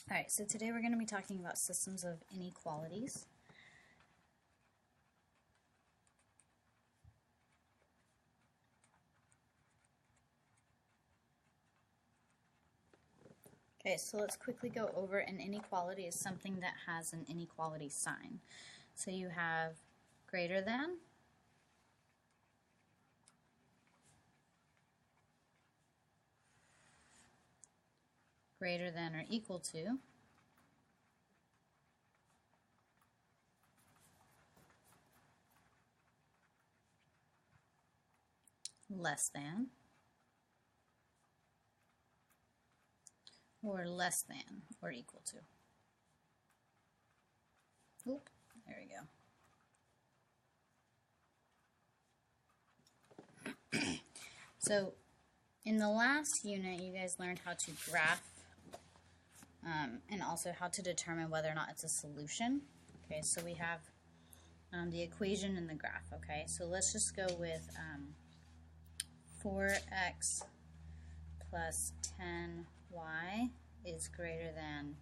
Alright, so today we're going to be talking about systems of inequalities. Okay, so let's quickly go over an inequality is something that has an inequality sign. So you have greater than, greater than or equal to, less than, or less than or equal to. Oop, there we go. So in the last unit, you guys learned how to graph and also how to determine whether or not it's a solution. Okay, so we have the equation and the graph. Okay, so let's just go with 4x plus 10y is greater than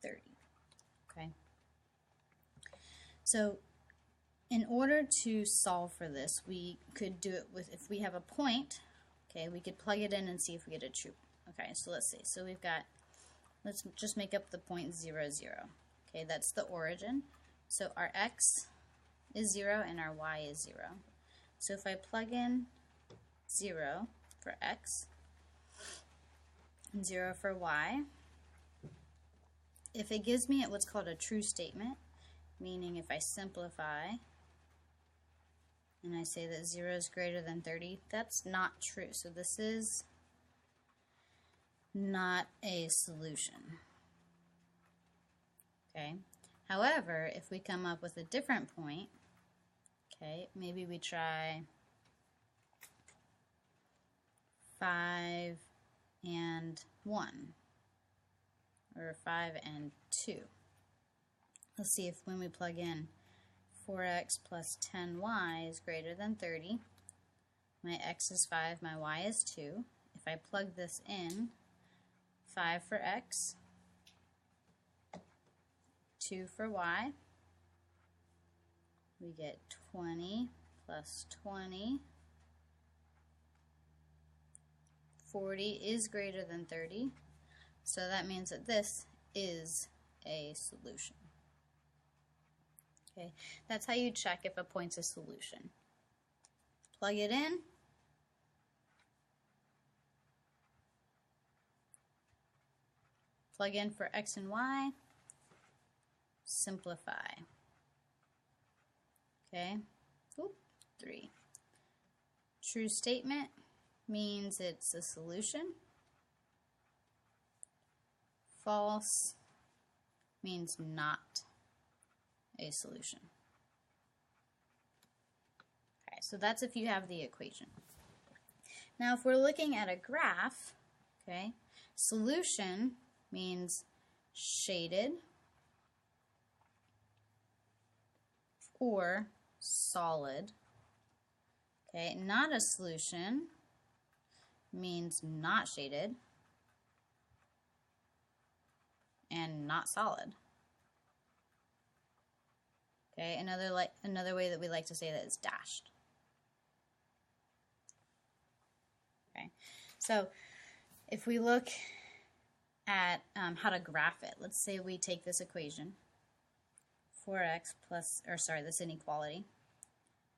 30. Okay, so in order to solve for this, we could do it with, if we have a point, okay, we could plug it in and see if we get a true. Okay, so let's see. So we've got, let's just make up the point 0, 0. Okay, that's the origin. So our x is 0 and our y is 0. So if I plug in 0 for x and 0 for y, if it gives me what's called a true statement, meaning if I simplify and I say that 0 is greater than 30, that's not true. So this is not a solution. Okay. However, if we come up with a different point, okay, maybe we try 5 and 1, or 5 and 2. Let's see if when we plug in 4x plus 10y is greater than 30, my x is 5, my y is 2. If I plug this in, 5 for x, 2 for y, we get 20 plus 20. 40 is greater than 30, so that means that this is a solution. Okay, that's how you check if a point's a solution. Plug it in. Plug in for x and y. Simplify. Okay, oop, 3. True statement means it's a solution. False means not a solution. Okay, so that's if you have the equation. Now if we're looking at a graph, okay, solution means shaded or solid. Okay, not a solution means not shaded and not solid. Okay, another way that we like to say that is dashed. Okay, so if we look at how to graph it, let's say we take this equation, 4x plus, or sorry, this inequality,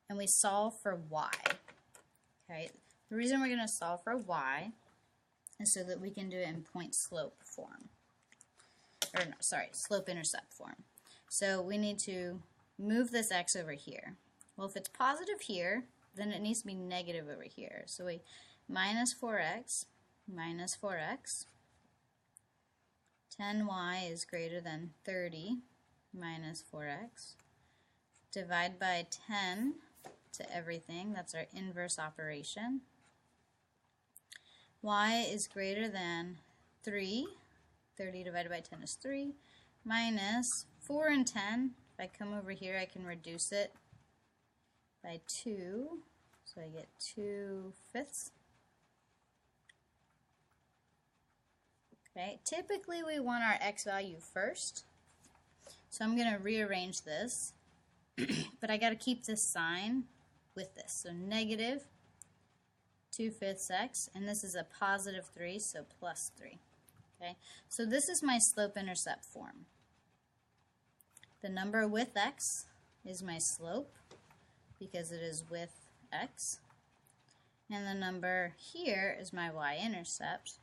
and we solve for y. Okay, the reason we're going to solve for y is so that we can do it in point-slope form. Or no, sorry, slope-intercept form. So we need to move this x over here. Well, if it's positive here, then it needs to be negative over here. So we minus 4x, 10y is greater than 30 minus 4x. Divide by 10 to everything. That's our inverse operation. Y is greater than 3. 30 divided by 10 is 3. Minus 4 and 10. If I come over here, I can reduce it by 2. So I get 2/5. Okay, typically we want our x value first. So I'm going to rearrange this, but I got to keep this sign with this. So negative 2/5 x, and this is a positive 3, so plus 3. Okay, so this is my slope-intercept form. The number with x is my slope because it is with x, and the number here is my y-intercept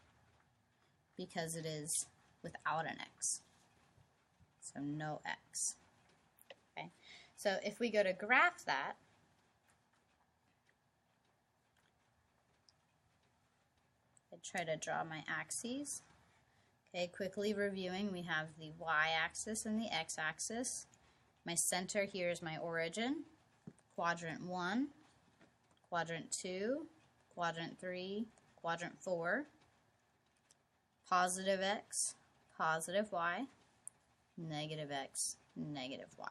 because it is without an x, so no x. Okay, so if we go to graph that, I try to draw my axes. Okay, quickly reviewing, we have the y-axis and the x-axis. My center here is my origin, quadrant 1, quadrant 2, quadrant 3, quadrant 4, positive x, positive y, negative x, negative y.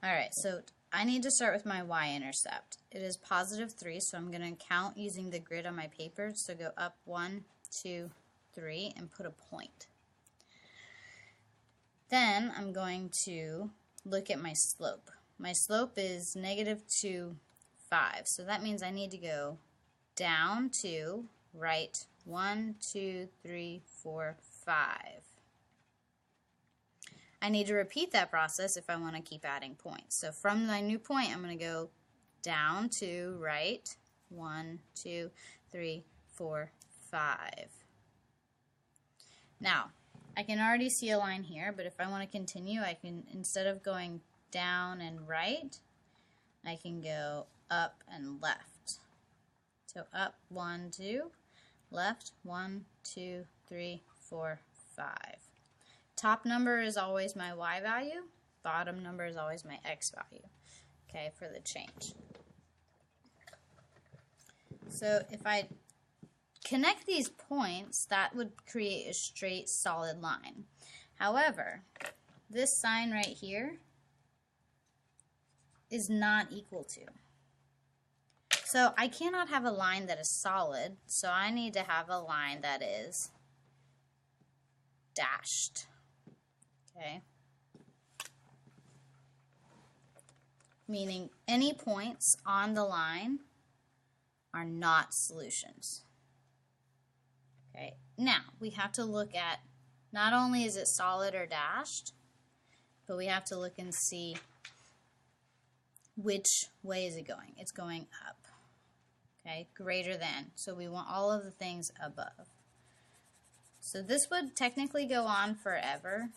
Alright, so I need to start with my y-intercept. It is positive 3, so I'm going to count using the grid on my paper. So go up 1, 2, 3, and put a point. Then I'm going to look at my slope. My slope is -2, 5, so that means I need to go down to right 1, 2, 3, 4, 5. I need to repeat that process if I want to keep adding points. So from my new point, I'm going to go down to right 1, 2, 3, 4, 5. Now, I can already see a line here, but if I want to continue, I can, instead of going down and right, I can go up and left. So up 1, 2, left 1, 2, 3, 4, 5. Top number is always my y value, bottom number is always my x value, okay, for the change. So if I connect these points, that would create a straight, solid line. However, this sign right here is not equal to. So I cannot have a line that is solid, so I need to have a line that is dashed. Okay? Meaning any points on the line are not solutions. Okay, now we have to look at, not only is it solid or dashed, but we have to look and see which way is it going. It's going up. Okay, greater than. So we want all of the things above. So this would technically go on forever,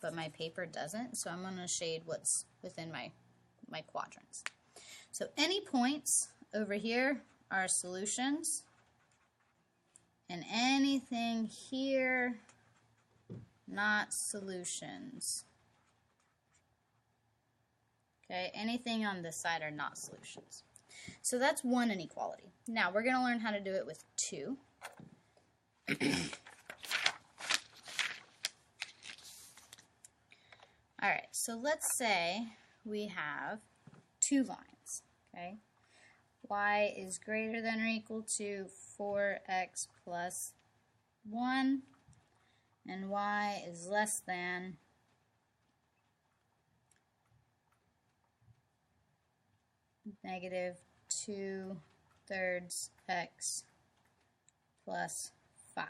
but my paper doesn't, so I'm going to shade what's within my quadrants. So any points over here are solutions, and anything here, not solutions. Okay, anything on this side are not solutions. So that's one inequality. Now we're going to learn how to do it with 2. Alright, so let's say we have 2 lines, okay? Y is greater than or equal to 4x plus 1, and y is less than -2/3 x plus 5.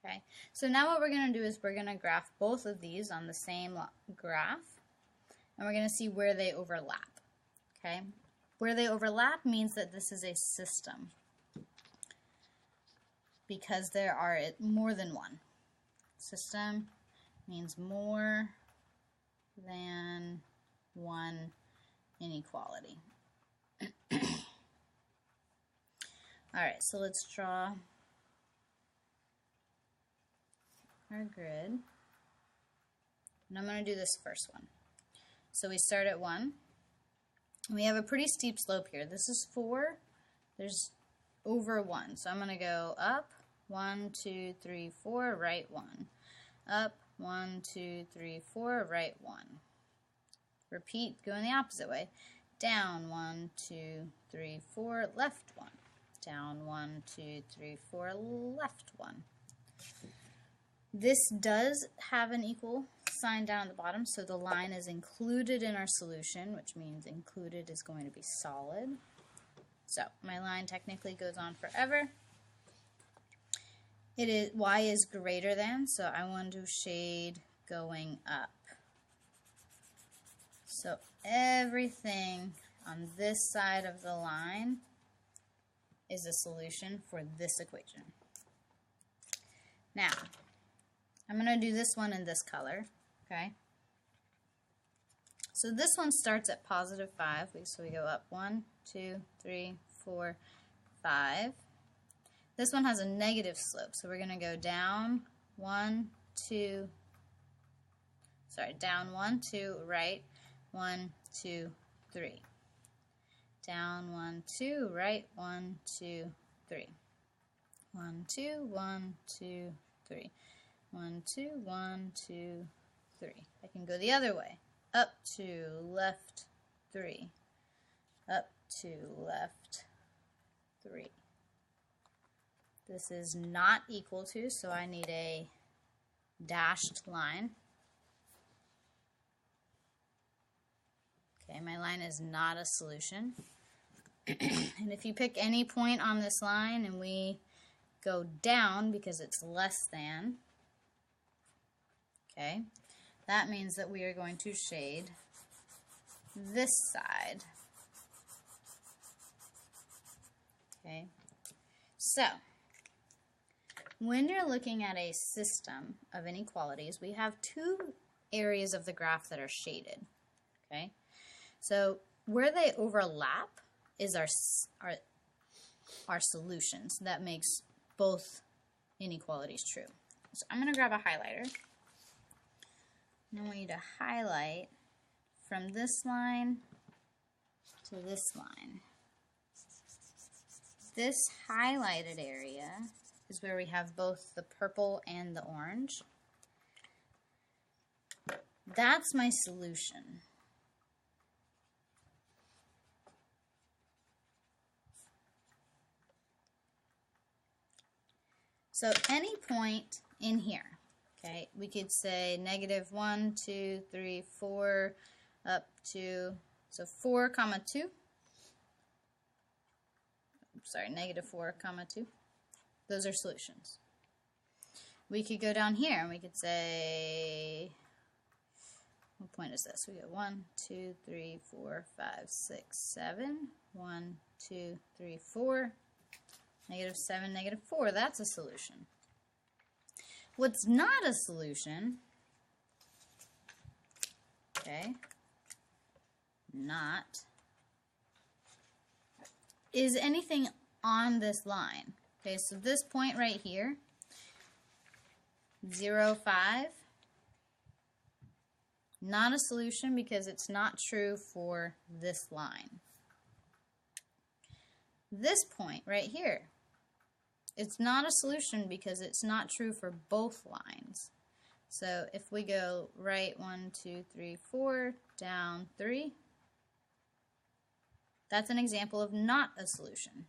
Okay, so now what we're going to do is we're going to graph both of these on the same graph, and we're going to see where they overlap. Okay, where they overlap means that this is a system because there are more than one. System means more than one inequality. Alright, so let's draw our grid. And I'm going to do this first one. So we start at 1. We have a pretty steep slope here. This is 4. There's over 1. So I'm going to go up 1, 2, 3, 4, right 1. Up 1, 2, 3, 4, right 1. Repeat, going the opposite way. down 1, 2, 3, 4, left 1. Down 1, 2, 3, 4, left 1. This does have an equal sign down at the bottom, so the line is included in our solution, which means included is going to be solid. So my line technically goes on forever. It is y is greater than, so I want to shade going up. So everything on this side of the line is a solution for this equation. Now, I'm going to do this one in this color, okay? So this one starts at positive 5, so we go up 1, 2, 3, 4, 5. This one has a negative slope, so we're going to go down 1, 2, down 1, 2, right, 1, 2, 3. Down 1, 2, right, 1, 2, 3. 1, 2, 1, 2, 3. 1, 2, 1, 2, 3. I can go the other way. Up 2, left 3. Up 2, left 3. This is not equal to, so I need a dashed line. Okay, my line is not a solution. And if you pick any point on this line and we go down because it's less than, okay, that means that we are going to shade this side. Okay, so when you're looking at a system of inequalities, we have two areas of the graph that are shaded. Okay, so where they overlap is our solutions. That makes both inequalities true. So I'm going to grab a highlighter. And I want you to highlight from this line to this line. This highlighted area is where we have both the purple and the orange. That's my solution. So any point in here, okay, we could say negative 1, 2, 3, 4, up to, so 4, comma 2. Sorry, negative 4, comma 2. Those are solutions. We could go down here and we could say, what point is this? We go 1, 2, 3, 4, 5, 6, 7. 1, 2, 3, 4. Negative 7, negative 4. That's a solution. What's not a solution, okay, not, is anything on this line. Okay, so this point right here, 0, 5, not a solution because it's not true for this line. This point right here, it's not a solution because it's not true for both lines. So if we go right 1, 2, 3, 4, down 3, that's an example of not a solution.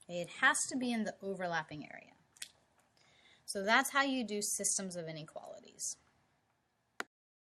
It has to be in the overlapping area. So that's how you do systems of inequalities.